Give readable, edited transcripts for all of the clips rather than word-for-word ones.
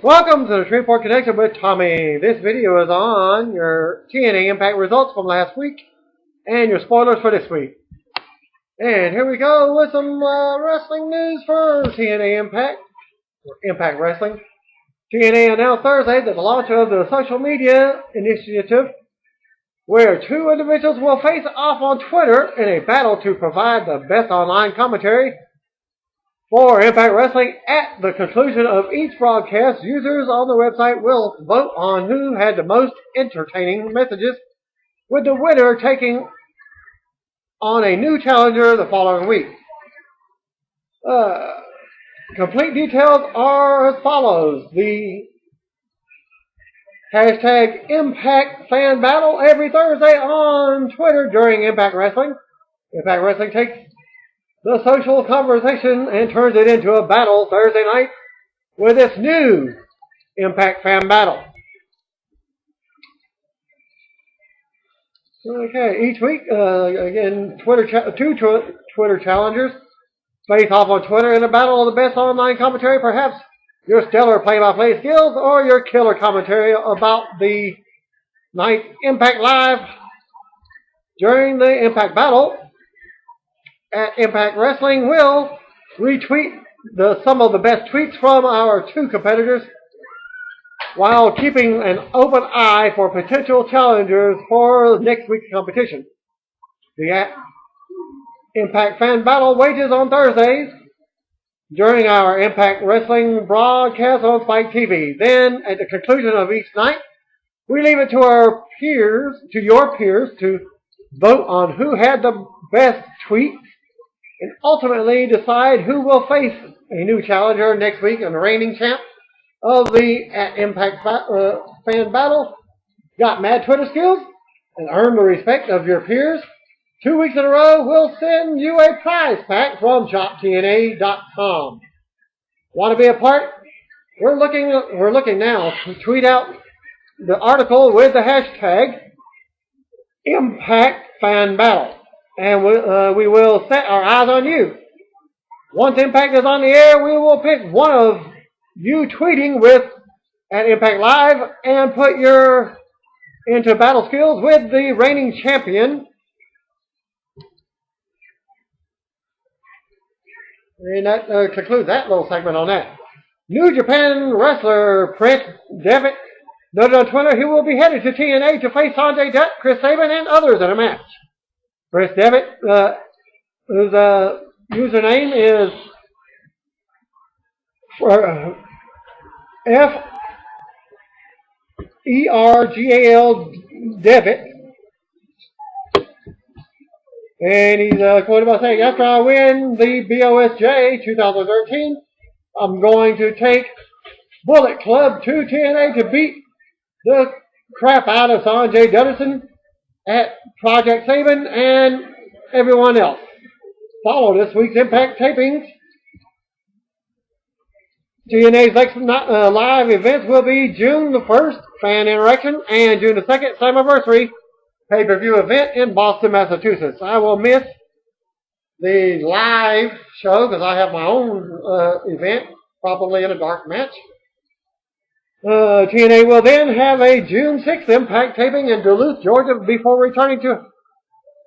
Welcome to the Shreveport Connection with Tommy. This video is on your TNA Impact results from last week and your spoilers for this week. And here we go with some wrestling news for TNA Impact, or Impact Wrestling. TNA announced Thursday that the launch of the social media initiative where two individuals will face off on Twitter in a battle to provide the best online commentary for Impact Wrestling. At the conclusion of each broadcast, users on the website will vote on who had the most entertaining messages, with the winner taking on a new challenger the following week. Complete details are as follows. The hashtag Impact Fan Battle every Thursday on Twitter during Impact Wrestling. Impact Wrestling takes the social conversation and turns it into a battle Thursday night with its new Impact Fan Battle. Okay, each week, again, two Twitter challengers face off on Twitter in a battle of the best online commentary, perhaps your stellar play-by-play skills or your killer commentary about the night Impact Live. During the Impact Battle, at Impact Wrestling will retweet some of the best tweets from our two competitors while keeping an open eye for potential challengers for next week's competition. The Impact Fan Battle wages on Thursdays during our Impact Wrestling broadcast on Spike TV. Then, at the conclusion of each night, we leave it to your peers to vote on who had the best tweets and ultimately decide who will face a new challenger next week and the reigning champ of the Impact Fan Battle. Got mad Twitter skills and earn the respect of your peers? 2 weeks in a row, we'll send you a prize pack from shoptna.com. Want to be a part? We're looking now to tweet out the article with the hashtag Impact Fan Battle, and we will set our eyes on you. Once Impact is on the air, we will pick one of you tweeting with at Impact Live and put your into battle skills with the reigning champion. And that concludes that little segment on that. New Japan wrestler Prince Devitt noted on Twitter he will be headed to TNA to face Sanjay Dutt, Chris Sabin, and others in a match. Prince Devitt, whose username is F-E-R-G-A-L Devitt. And he's quoted by saying, after I win the BOSJ 2013, I'm going to take Bullet Club to TNA to beat the crap out of Sanjay Dutt at Project Sabin and everyone else. Follow this week's Impact tapings. TNA's next live events will be June the 1st, Fan Interaction, and June the 2nd, Slammiversary pay-per-view event in Boston, Massachusetts. I will miss the live show because I have my own event, probably in a dark match. TNA will then have a June 6th Impact taping in Duluth, Georgia, before returning to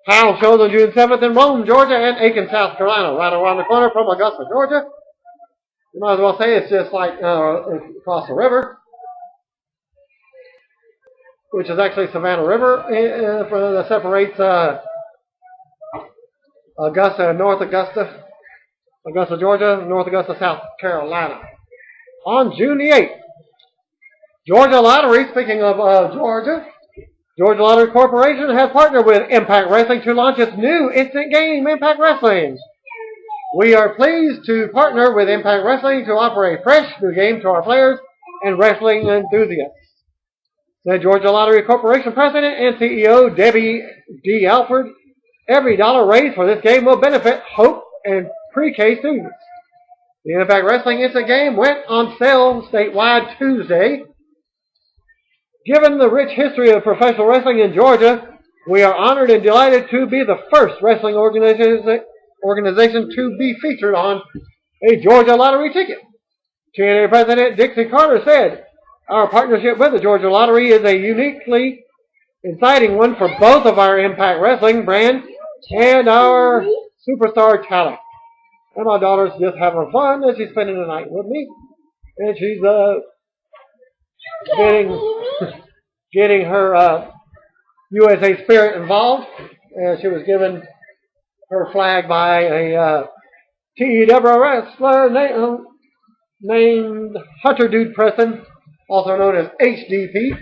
house shows on June 7th in Rome, Georgia, and Aiken, South Carolina, right around the corner from Augusta, Georgia. You might as well say it's just like across the river, which is actually Savannah River that separates Augusta and North Augusta, Georgia, North Augusta, South Carolina. On June the 8th, Georgia Lottery, speaking of Georgia Lottery Corporation has partnered with Impact Wrestling to launch its new instant game, Impact Wrestling. We are pleased to partner with Impact Wrestling to offer a fresh new game to our players and wrestling enthusiasts. The Georgia Lottery Corporation President and CEO Debbie D. Alford, every dollar raised for this game will benefit Hope and pre-K students. The Impact Wrestling instant game went on sale statewide Tuesday. Given the rich history of professional wrestling in Georgia, we are honored and delighted to be the first wrestling organization to be featured on a Georgia Lottery ticket. TNA President Dixie Carter said, "Our partnership with the Georgia Lottery is a uniquely exciting one for both of our Impact Wrestling brand and our superstar talent. And my daughter's just having fun as she's spending the night with me. And she's getting her USA Spirit involved. And she was given her flag by a TEW wrestler named Hunter Dude Preston, also known as HDP.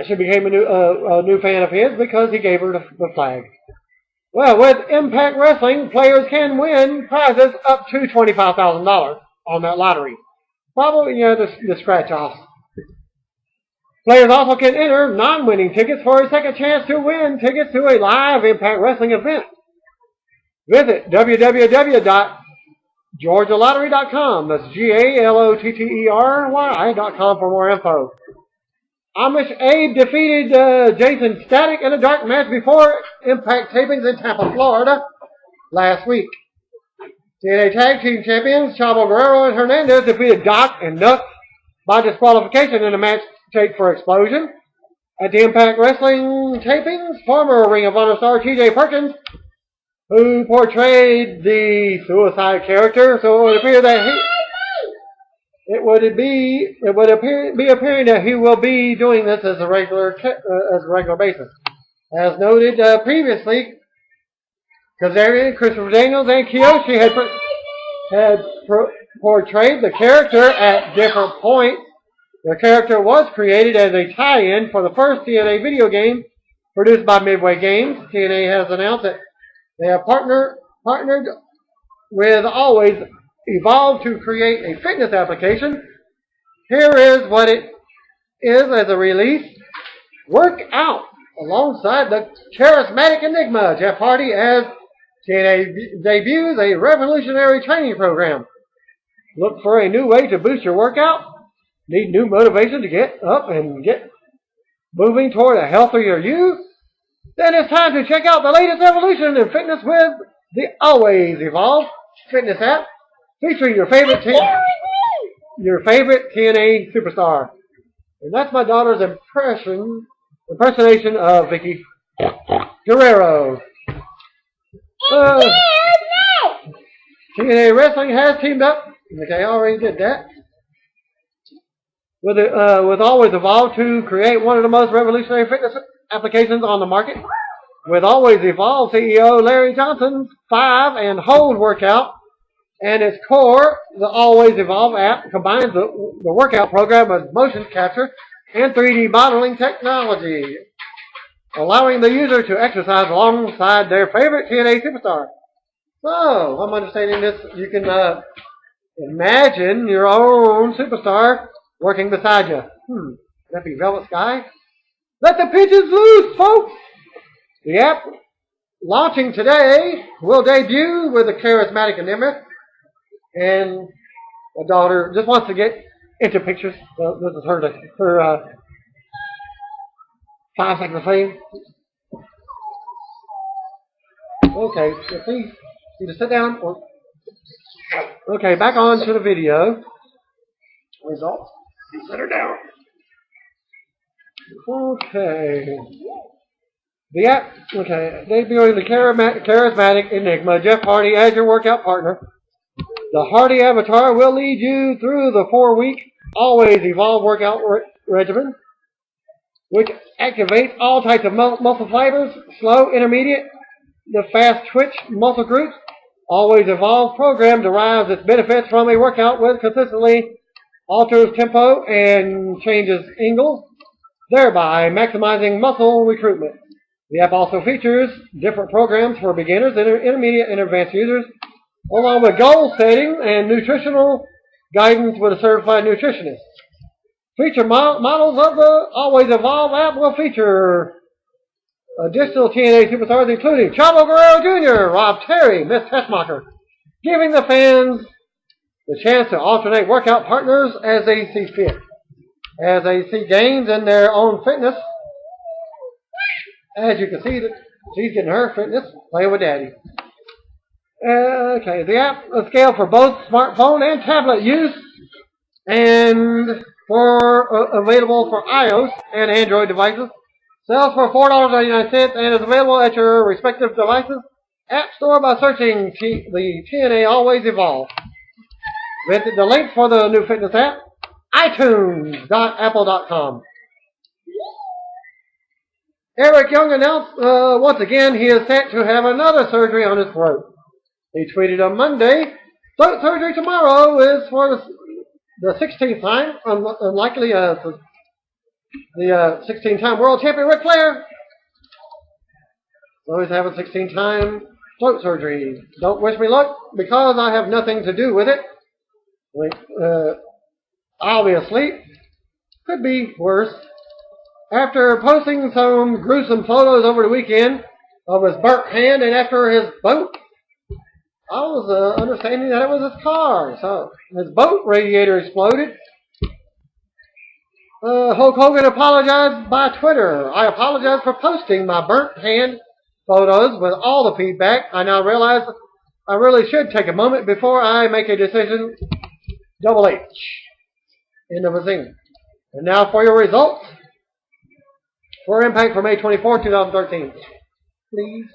She became a new fan of his because he gave her the flag. Well, with Impact Wrestling, players can win prizes up to $25,000 on that lottery. Probably, the scratch-offs. Players also can enter non-winning tickets for a second chance to win tickets to a live Impact Wrestling event. Visit www.georgialottery.com. That's GALOTTERY.com for more info. Amish Abe defeated Jason Static in a dark match before Impact tapings in Tampa, Florida last week. TNA Tag Team Champions Chavo Guerrero and Hernandez defeated Doc and Nuck by disqualification in a match taped for Explosion. At the Impact Wrestling tapings, former Ring of Honor star TJ Perkins, who portrayed the suicide character, so it would appear that it would be appearing that he will be doing this as a regular basis. As noted previously, Kazarian, Christopher Daniels, and Kiyoshi had portrayed the character at different points. The character was created as a tie-in for the first TNA video game produced by Midway Games. TNA has announced that they have partnered with Always Evolve to create a fitness application. Here is what it is as a release. Work out alongside the charismatic Enigma, Jeff Hardy, as TNA debuts a revolutionary training program. Look for a new way to boost your workout? Need new motivation to get up and get moving toward a healthier you? Then it's time to check out the latest evolution in fitness with the Always Evolve fitness app, featuring your favorite TNA superstar. And that's my daughter's impersonation of Vicky Guerrero. TNA Wrestling has teamed up. Okay, I already did that. With Always Evolve to create one of the most revolutionary fitness applications on the market. With Always Evolve, CEO Larry Johnson's 5 and Hold workout and its core, the Always Evolve app combines the workout program with motion capture and 3D modeling technology, allowing the user to exercise alongside their favorite TNA superstar. So, I'm understanding this, you can imagine your own superstar working beside you. That be Velvet Sky? Let the pigeons loose, folks! The app, launching today, will debut with a charismatic Enigma. And my daughter just wants to get into pictures. So this is her 5 seconds of fame. Okay, so please, you just sit down. Okay, back on to the video. Results. Sit her down. Okay. The app, debuting the charismatic Enigma, Jeff Hardy as your workout partner. The Hardy avatar will lead you through the 4-week Always Evolve workout regimen, which activates all types of muscle fibers, slow, intermediate, the fast twitch muscle groups. Always Evolve program derives its benefits from a workout with consistently alters tempo and changes angles, thereby maximizing muscle recruitment. The app also features different programs for beginners, intermediate, and advanced users, along with goal setting and nutritional guidance with a certified nutritionist. Feature models of the Always Evolve app will feature additional TNA superstars, including Chavo Guerrero Jr., Rob Terry, Miss Tessmacher, giving the fans the chance to alternate workout partners as they see fit. As they see gains in their own fitness, as you can see, that she's getting her fitness playing with Daddy. Okay, the app scale for both smartphone and tablet use, and available for iOS and Android devices. Sells for $4.99 and is available at your respective devices. App Store by searching the TNA Always Evolve. Visit the link for the new fitness app, itunes.apple.com. Eric Young announced once again he is set to have another surgery on his throat. He tweeted on Monday, "Throat surgery tomorrow is for the 16th time, unlikely the 16-time world champion Ric Flair. So he's having 16-time throat surgery. Don't wish me luck because I have nothing to do with it. I'll be asleep. Could be worse." After posting some gruesome photos over the weekend of his burnt hand and after his boat, I was understanding that it was his car. So his boat radiator exploded. Hulk Hogan apologized by Twitter. "I apologize for posting my burnt hand photos with all the feedback. I now realize I really should take a moment before I make a decision. Double H." End of the scene. And now for your results for Impact for May 24, 2013. Please.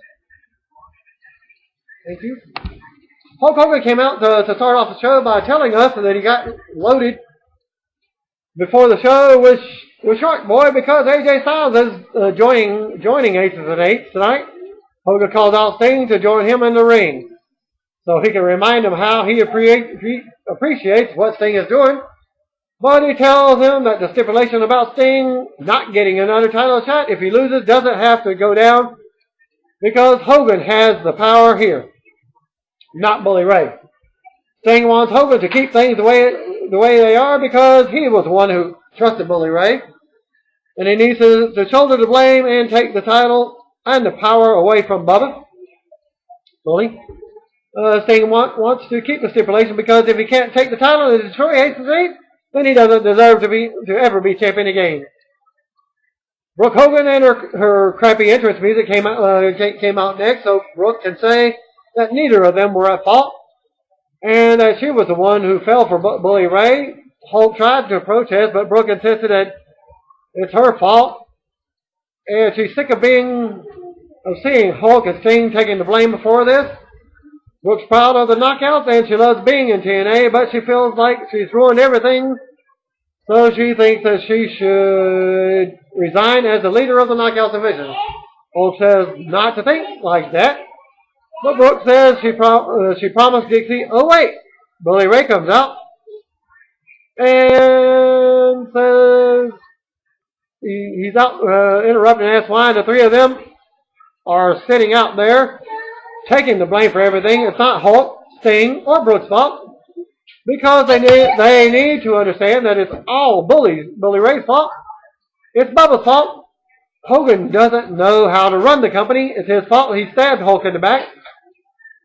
Thank you. Hulk Hogan came out to start off the show by telling us that he got loaded before the show with Shark Boy because AJ Styles is joining Aces and Eights tonight. Hogan calls out Sting to join him in the ring so he can remind him how he appreciates what Sting is doing. But he tells him that the stipulation about Sting not getting another title shot if he loses doesn't have to go down because Hogan has the power here, not Bully Ray. Sting wants Hogan to keep things the way they are because he was the one who trusted Bully Ray. And he needs to shoulder the blame and take the title and the power away from Bubba. Bully. Sting wants to keep the stipulation because if he can't take the title and destroy Aces and Eights, then he doesn't deserve to ever be champion again. Brooke Hogan and her crappy entrance music came out next, so Brooke can say that neither of them were at fault, and that she was the one who fell for Bully Ray. Hulk tried to protest, but Brooke insisted that it's her fault, and she's sick of seeing Hulk and Sting taking the blame for this. Brooke's proud of the knockouts and she loves being in TNA, but she feels like she's ruined everything, so she thinks that she should resign as the leader of the Knockouts division. Hulk says not to think like that, but Brooke says she promised Dixie. Oh wait, Bully Ray comes out and says he's out interrupting and asks why the three of them are sitting out there taking the blame for everything. It's not Hulk, Sting, or Brooke's fault because they need to understand that it's all Bully Ray's fault. It's Bubba's fault. Hogan doesn't know how to run the company. It's his fault. He stabbed Hulk in the back,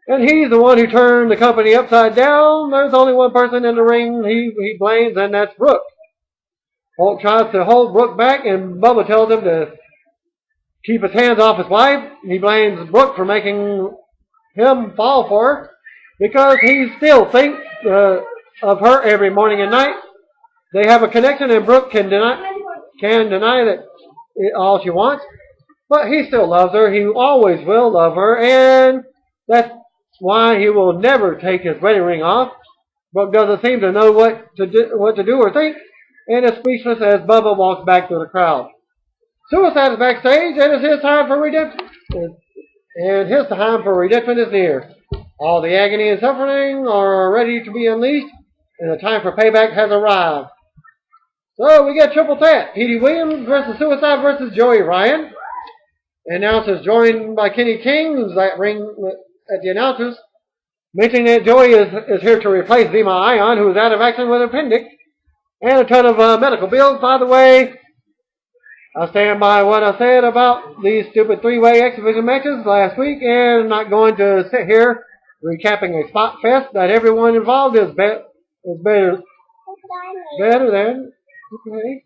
and he's the one who turned the company upside down. There's only one person in the ring he blames, and that's Brooke. Hulk tries to hold Brooke back, and Bubba tells him to keep his hands off his wife. He blames Brooke for making him fall for her because he still thinks of her every morning and night. They have a connection, and Brooke can deny that all she wants, but he still loves her. He always will love her, and that's why he will never take his wedding ring off. Brooke doesn't seem to know what to do or think, and is speechless as Bubba walks back to the crowd. Suicide is backstage, and it's his time for redemption. And his time for redemption is near. All the agony and suffering are ready to be unleashed, and the time for payback has arrived. So we get triple threat. Petey Williams versus Suicide versus Joey Ryan. Announcers joined by Kenny King, who's at the announcers, mentioning that Joey is here to replace Zema Ion, who is out of action with an appendix, and a ton of medical bills. By the way, I stand by what I said about these stupid three-way exhibition matches last week, and I'm not going to sit here recapping a spot fest that everyone involved is better than. Okay.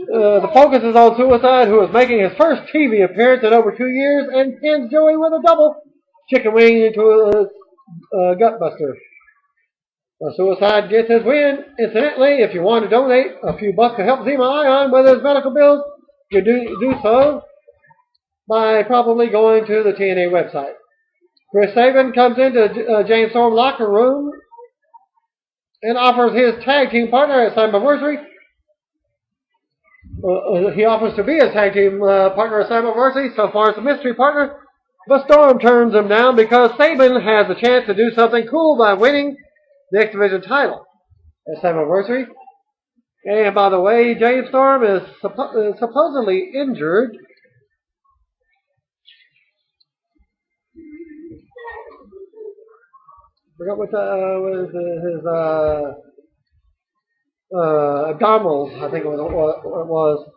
The focus is on Suicide, who is making his first TV appearance in over 2 years and pins Joey with a double chicken wing into a gutbuster. Suicide gets his win. Incidentally, if you want to donate a few bucks to help Zima Ion with his medical bills, you do so by probably going to the TNA website. Chris Sabin comes into James Storm's locker room and offers his tag team partner at Slammiversary. He offers to be a tag team partner at Slammiversary. So far, it's a mystery partner. But Storm turns him down because Sabin has a chance to do something cool by winning the X Division title at Slammiversary. And by the way, James Storm is supposedly injured. Forgot what was his abdominals, I think it was.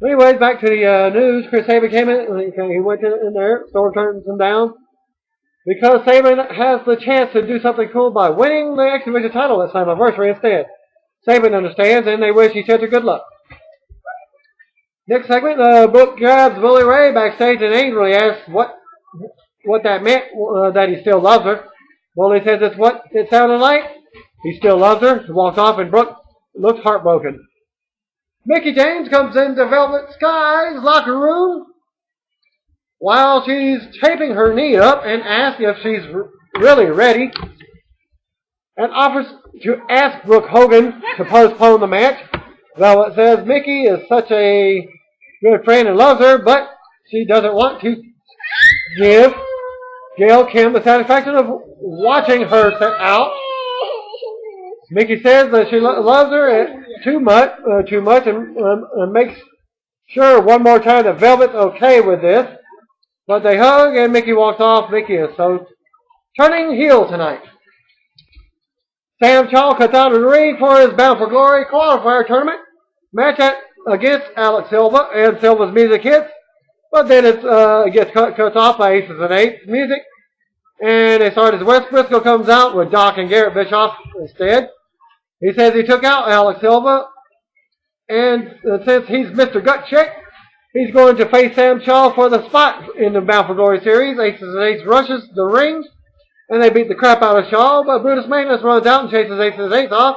Anyways, back to the news. Chris Sabin came in. He went in there. Storm turns him down because Sabin has the chance to do something cool by winning the X Division title at Slammiversary instead. Sabin understands, and they wish each other good luck. Next segment, Brooke grabs Bully Ray backstage and angrily asks what that meant, that he still loves her. Bully says it's what it sounded like. He still loves her. He walks off, and Brooke looks heartbroken. Mickie James comes into Velvet Sky's locker room while she's taping her knee up and asks if she's really ready, and offers to ask Brooke Hogan to postpone the match. Velvet says Mickie is such a good friend and loves her, but she doesn't want to give Gail Kim the satisfaction of watching her set out. Mickie says that she loves her too much and makes sure one more time that Velvet's okay with this. But they hug and Mickie walks off. Mickie is so turning heel tonight. Sam Shaw cuts out of the ring for his Bound for Glory qualifier tournament match against Alex Silva, and Silva's music hits. But then it gets cut off by Aces and Eights music. And they start as Wes Briscoe comes out with Doc and Garrett Bischoff instead. He says he took out Alex Silva. And since he's Mr. Gut Check, he's going to face Sam Shaw for the spot in the Bound for Glory series. Aces and Eights rushes the ring. And they beat the crap out of Shaw. But Brutus Magnus runs out and chases Aces and Eights off.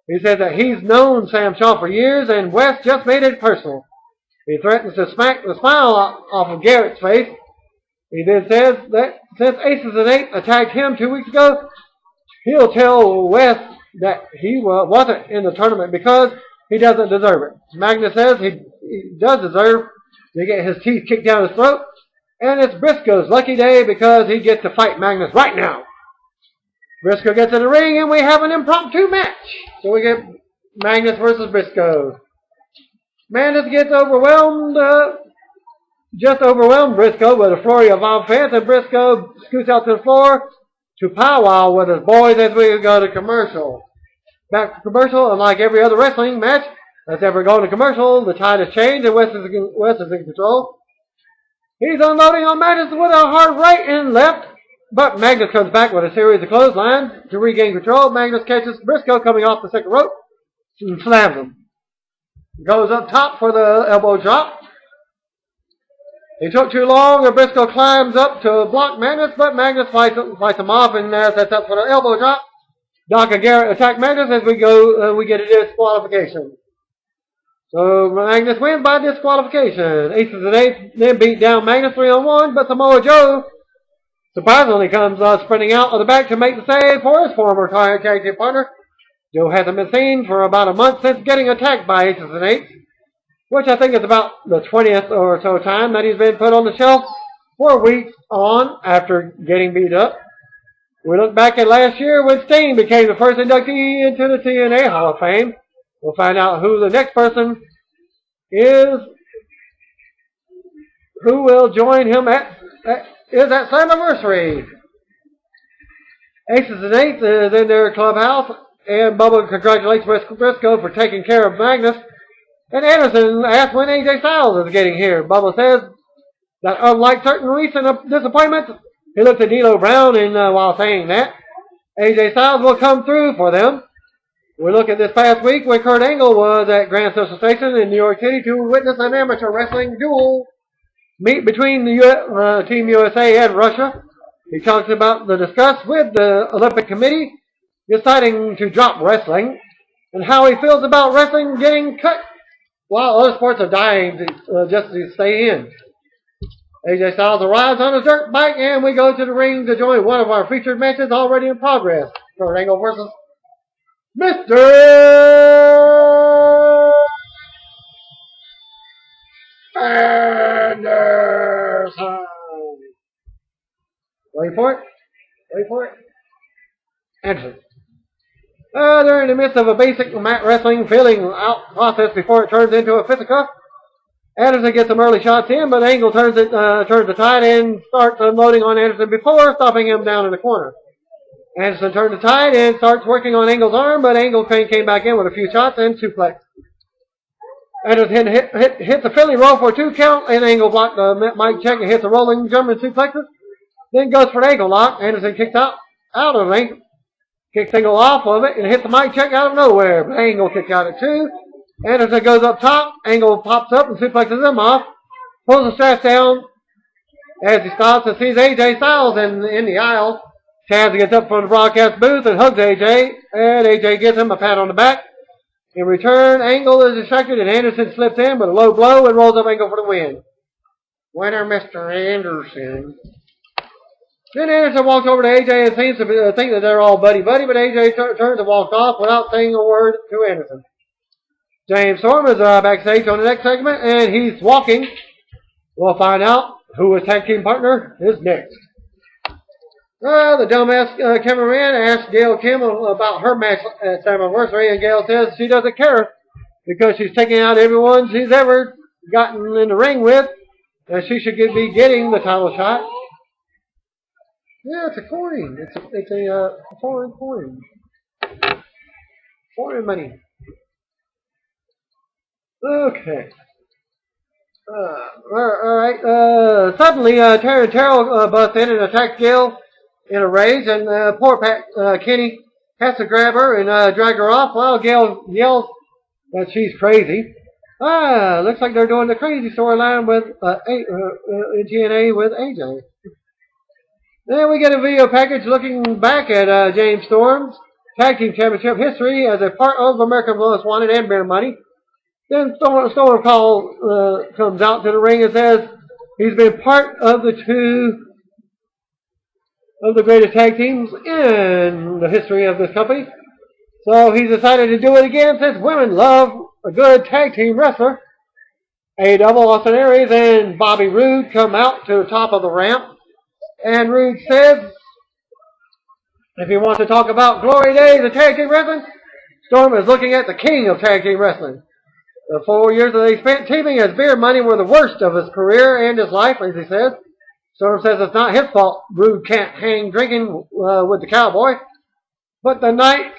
He says that he's known Sam Shaw for years. And Wes just made it personal. He threatens to smack the smile off of Garrett's face. He then says that since Aces and Eights attacked him 2 weeks ago, he'll tell Wes that he wasn't in the tournament because he doesn't deserve it. Magnus says he does deserve to get his teeth kicked down his throat, and it's Briscoe's lucky day because he gets to fight Magnus right now. Briscoe gets in the ring, and we have an impromptu match. So we get Magnus versus Briscoe. Magnus gets overwhelmed Briscoe with a flurry of offense, and Briscoe scoots out to the floor to powwow with his boys as we go to commercial. Back to commercial, and like every other wrestling match that's ever gone to commercial, the tide has changed and Wes is in control. He's unloading on Magnus with a hard right and left, but Magnus comes back with a series of clotheslines to regain control. Magnus catches Briscoe coming off the second rope and slams him. Goes up top for the elbow drop. He took too long, and Briscoe climbs up to block Magnus, but Magnus fights him off and sets up for the elbow drop. Doc and Garrett attack Magnus as we get a disqualification. So Magnus wins by disqualification. Aces and Eights then beat down Magnus 3-on-1, but Samoa Joe surprisingly comes sprinting out of the back to make the save for his former tag team partner. Joe hasn't been seen for about a month since getting attacked by Aces and Eights, which I think is about the 20th or so time that he's been put on the shelf for weeks on after getting beat up. We look back at last year when Sting became the first inductee into the TNA Hall of Fame. We'll find out who the next person is, who will join him at Slammiversary. Aces and Eights is in their clubhouse, and Bubba congratulates Briscoe for taking care of Magnus. And Anderson asks when AJ Styles is getting here. Bubba says that unlike certain recent disappointments, he looks at D'Lo Brown, and while saying that, AJ Styles will come through for them. We look at this past week when Kurt Angle was at Grand Central Station in New York City to witness an amateur wrestling duel meet between the Team USA and Russia. He talks about the discuss with the Olympic Committee deciding to drop wrestling and how he feels about wrestling getting cut while other sports are dying just to stay in. AJ Styles arrives on his dirt bike and we go to the ring to join one of our featured matches already in progress. Kurt Angle versus Mr. Anderson. Wait for it. Wait for it. Anderson. They're in the midst of a basic mat wrestling feeling out process before it turns into a fisticuff. Anderson gets some early shots in, but Angle turns the tide and starts unloading on Anderson before stopping him down in the corner. Anderson turned the tide and starts working on Angle's arm, but Angle came back in with a few shots and suplex. Anderson hits the Philly roll for a 2 count, and Angle blocked the mic check and hits a rolling German suplexes. Then goes for an ankle lock. Anderson kicks out of the ring, kicks Angle off of it, and hits the mic check out of nowhere. But Angle kicks out at 2. Anderson goes up top. Angle pops up and suplexes him off. Pulls the straps down as he stops and sees AJ Styles in the aisle. Chaz gets up from the broadcast booth and hugs AJ, and AJ gives him a pat on the back. In return, Angle is distracted, and Anderson slips in with a low blow and rolls up Angle for the win. Winner, Mr. Anderson. Then Anderson walks over to AJ and seems to think that they're all buddy-buddy, but AJ turns and walks off without saying a word to Anderson. James Storm is backstage on the next segment, and he's walking. We'll find out who his tag team partner is next. The dumbass cameraman asked Gail Kim about her match at Slammiversary, and Gail says she doesn't care because she's taking out everyone she's ever gotten in the ring with, and she should be getting the title shot. Yeah, it's a coin. It's a foreign coin. Foreign money. Okay. Alright. Suddenly, Terrell busts in and attacks Gail in a rage, and poor Kenny has to grab her and drag her off while Gail yells that she's crazy. Looks like they're doing the crazy storyline with TNA with AJ. Then we get a video package looking back at James Storm's Tag Team Championship history as a part of American Most Wanted and Bear Money. Then Storm comes out to the ring and says he's been part of the two of the greatest tag teams in the history of this company. So he's decided to do it again since women love a good tag team wrestler. Austin Aries and Bobby Roode come out to the top of the ramp. And Roode says if he wants to talk about glory days of tag team wrestling, Storm is looking at the king of tag team wrestling. The 4 years that he spent teaming as Beer Money were the worst of his career and his life, as he says. Storm says it's not his fault Roode can't hang drinking with the cowboy. But the night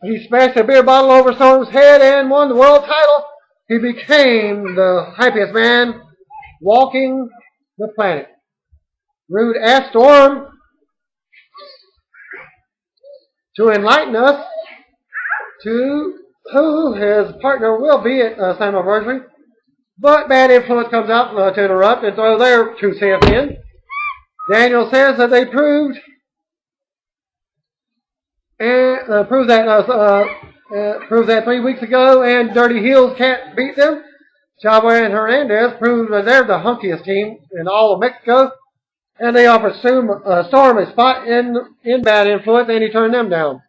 he smashed a beer bottle over Storm's head and won the world title, he became the happiest man walking the planet. Roode asked Storm to enlighten us to who his partner will be at Slammiversary, but Bad Influence comes out to interrupt and throw their 2 cents in. Daniel says that they proved that 3 weeks ago, and Dirty Heels can't beat them. Chavo and Hernandez proved that they're the hunkiest team in all of Mexico, and they offered Storm a spot in Bad Influence, and he turned them down.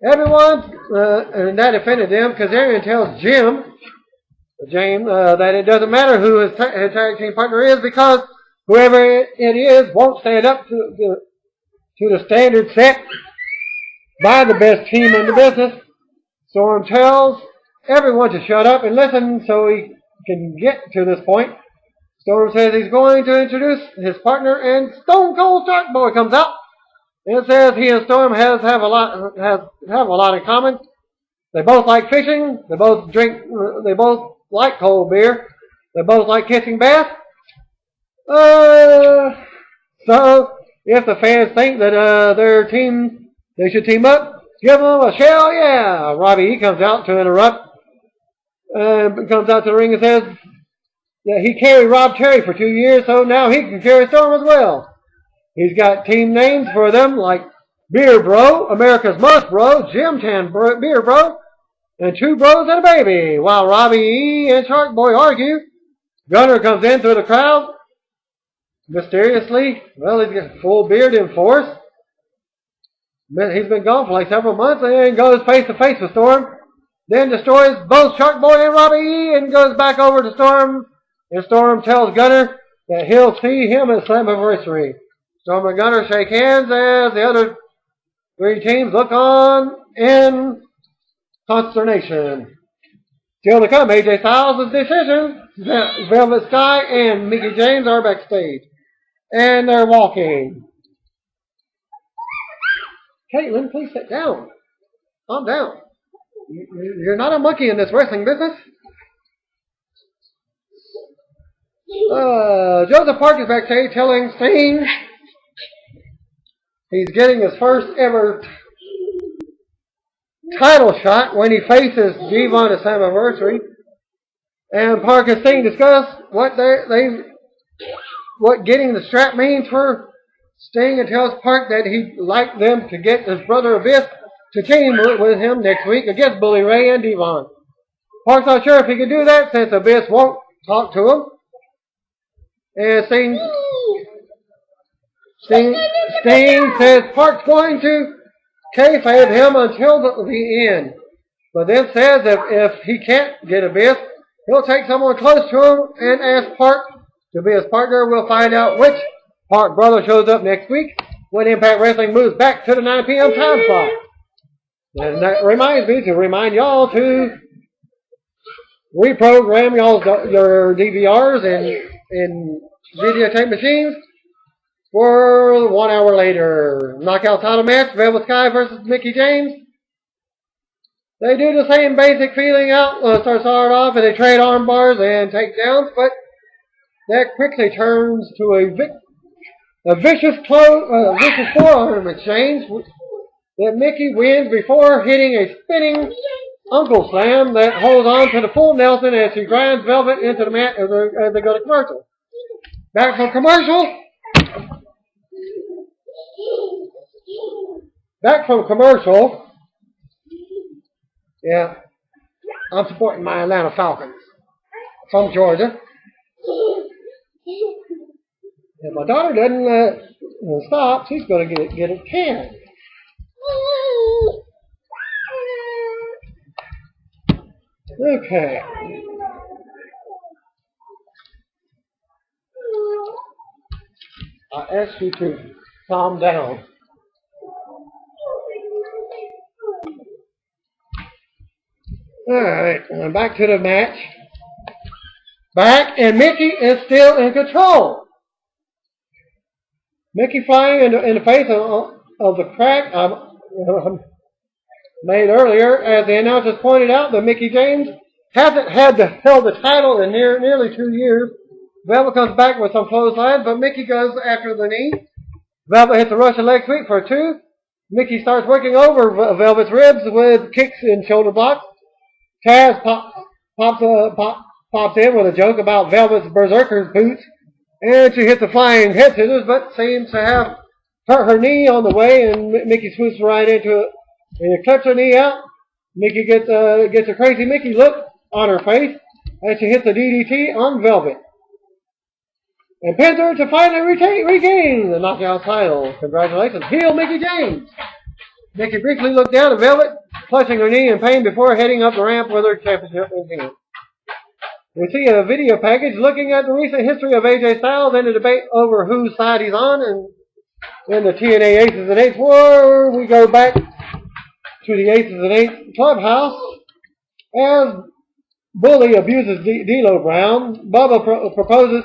Everyone, and that offended them, because Arian tells James that it doesn't matter who his tag team partner is, because whoever it is won't stand up to the standard set by the best team in the business. Storm tells everyone to shut up and listen so he can get to this point. Storm says he's going to introduce his partner, and Stone Cold Shark Boy comes out. It says he and Storm have a lot in common. They both like fishing. They both like cold beer. They both like kissing bath. So if the fans think that they should team up, Give him a shell, yeah. Robbie E comes out to interrupt. Comes out to the ring and says that he carried Rob Terry for 2 years, so now he can carry Storm as well. He's got team names for them like Beer Bro, America's Most Bro, Jim Tan Beer Bro, and 2 bros and a baby. While Robbie E and Shark Boy argue, Gunner comes in through the crowd. Mysteriously, well, he's got full beard in force. He's been gone for like several months and goes face to face with Storm. Then destroys both Shark Boy and Robbie E and goes back over to Storm. And Storm tells Gunner that he'll see him at Slammiversary. Storm and Gunner shake hands as the other 3 teams look on in consternation. Still to come, AJ Styles' decision. Velvet Sky and Mickie James are backstage. And they're walking. Caitlin, please sit down. Calm down. You're not a monkey in this wrestling business. Joseph Park is backstage telling Sting he's getting his first ever title shot when he faces Devon at Slammiversary. And Park and Sting discuss what getting the strap means for Sting, and tells Park that he'd like them to get his brother Abyss to team with him next week against Bully Ray and Devon. Park's not sure if he can do that since Abyss won't talk to him. And Sting says Park's going to kayfabe him until the end, but then says if he can't get Abyss, he'll take someone close to him and ask Park to be his partner. We'll find out which Park brother shows up next week when Impact Wrestling moves back to the 9 p.m. time slot. And that reminds me to remind y'all to reprogram your DVRs and videotape machines for 1 hour later. Knockout title match, Velvet Sky versus Mickie James. They do the same basic feeling out, start off, and they trade arm bars and takedowns, but that quickly turns to a vicious forearm exchange that Mickie wins before hitting a spinning Uncle Slam that holds on to the full Nelson as she grinds Velvet into the mat as they go to commercial. Back from commercial. Yeah, I'm supporting my Atlanta Falcons from Georgia. If my daughter doesn't stop, she's going to get a can. Okay. I ask you to calm down. Alright, back to the match. Back, and Mickie is still in control. Mickie flying in the face of the crack made earlier, as the announcers pointed out, that Mickie James hasn't held the title in nearly 2 years. Velvet comes back with some clotheslines, but Mickie goes after the knee. Velvet hits a Russian leg sweep for a 2. Mickie starts working over Velvet's ribs with kicks and shoulder blocks. Taz pops in with a joke about Velvet's berserker's boots, and she hits a flying head scissors, but seems to have hurt her knee on the way, and Mickie swoops right into it and clips her knee out. Mickie gets a crazy Mickie look on her face, and she hits a DDT on Velvet and pins her to finally regain the knockout title. Congratulations, heel Mickie James. Mickie briefly looked down at Velvet, clutching her knee in pain before heading up the ramp with her championship in hand. We see a video package looking at the recent history of AJ Styles and the debate over whose side he's on, and in the TNA Aces and Eights War, we go back to the Aces and Eights clubhouse as Bully abuses D'Lo Brown. Bubba proposes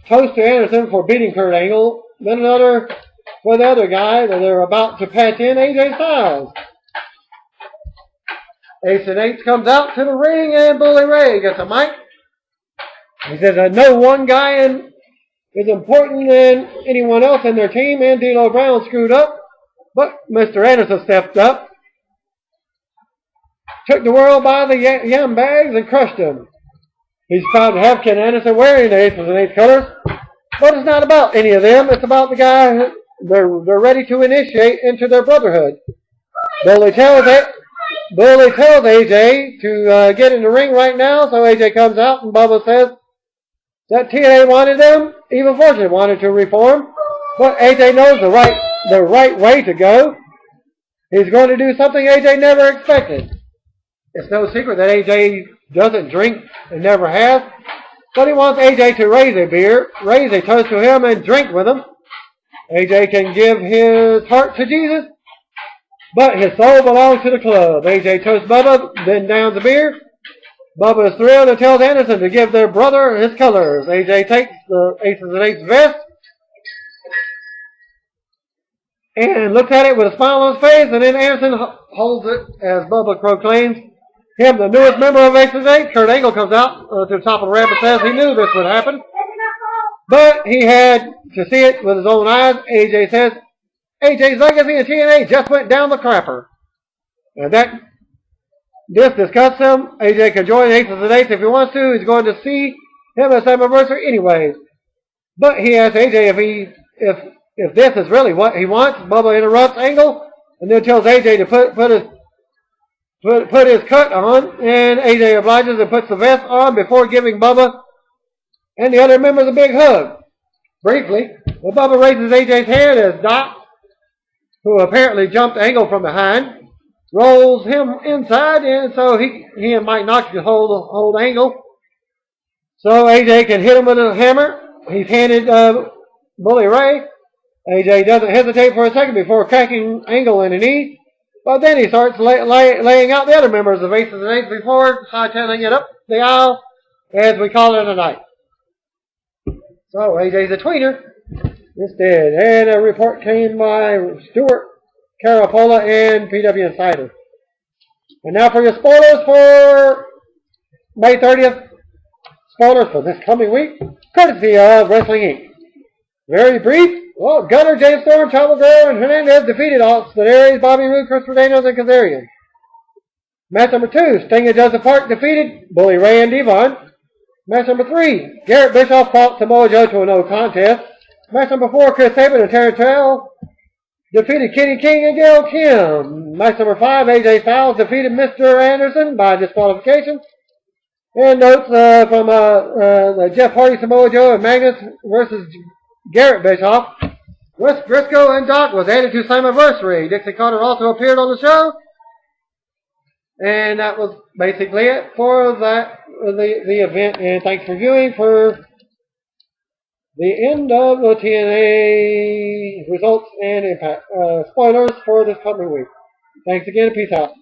toast to Anderson for beating Kurt Angle. Then another for the other guy that they're about to patch in, AJ Styles. Ace and Eights comes out to the ring, and Bully Ray gets a mic. He says that no one guy is important than anyone else in their team, and D'Lo Brown screwed up. But Mr. Anderson stepped up took the world by the yam bags and crushed them. He's proud to have Ken Anderson wearing the aces and eights colors, but it's not about any of them. It's about the guy they're ready to initiate into their brotherhood. Bully tells AJ to get in the ring right now, so AJ comes out and Bubba says that TNA wanted them, even Fortune wanted to reform, but AJ knows the right way to go. He's going to do something AJ never expected. It's no secret that AJ doesn't drink and never has, but he wants AJ to raise a toast to him and drink with him. AJ can give his heart to Jesus, but his soul belongs to the club. AJ toasts Bubba, then downs the beer. Bubba is thrilled and tells Anderson to give their brother his colors. AJ takes the aces and eights vest and looks at it with a smile on his face, and then Anderson holds it as Bubba proclaims him the newest member of Aces and Eights. Kurt Angle comes out to the top of the ramp and says he knew this would happen, but he had to see it with his own eyes. AJ says AJ's legacy in TNA just went down the crapper. And this disgusts him. AJ can join Aces and Eights if he wants to. He's going to see him at Slammiversary anyways. But he asks AJ if this is really what he wants. Bubba interrupts Angle and then tells AJ to put his cut on, and AJ obliges and puts the vest on before giving Bubba and the other members a big hug. Briefly, Bubba raises AJ's hand as Doc, who apparently jumped Angle from behind, rolls him inside, and so he and Mike Knox can hold Angle. So AJ can hit him with a hammer. He's handed Bully Ray. AJ doesn't hesitate for a second before cracking Angle in the knee, but then he starts laying out the other members of Aces and Eights before hightailing it up the aisle, as we call it a night. So AJ's a tweener instead. And a report came by Stuart Carapola and PW Insider. And now for your spoilers for May 30th. Spoilers for this coming week, courtesy of Wrestling Inc. Very brief. Well, Gunner, James Storm, Chavo Guerrero, and Hernandez defeated Austin Aries, Bobby Roode, Christopher Daniels, and Kazarian. Match number 2, Sting and Joseph Park defeated Bully Ray and Devon. Match number 3, Garrett Bischoff fought Samoa Joe to a no contest. Match number 4, Chris Sabin and Terry Terrell defeated Kenny King and Gail Kim. Match number 5, AJ Styles defeated Mr. Anderson by disqualification. And notes from Jeff Hardy, Samoa Joe, and Magnus versus Garrett Bischoff. Wes Briscoe and Doc was added to Slammiversary. Dixie Carter also appeared on the show. And that was basically it for the event. And thanks for viewing for the end of the TNA results and impact spoilers for this coming week. Thanks again. Peace out.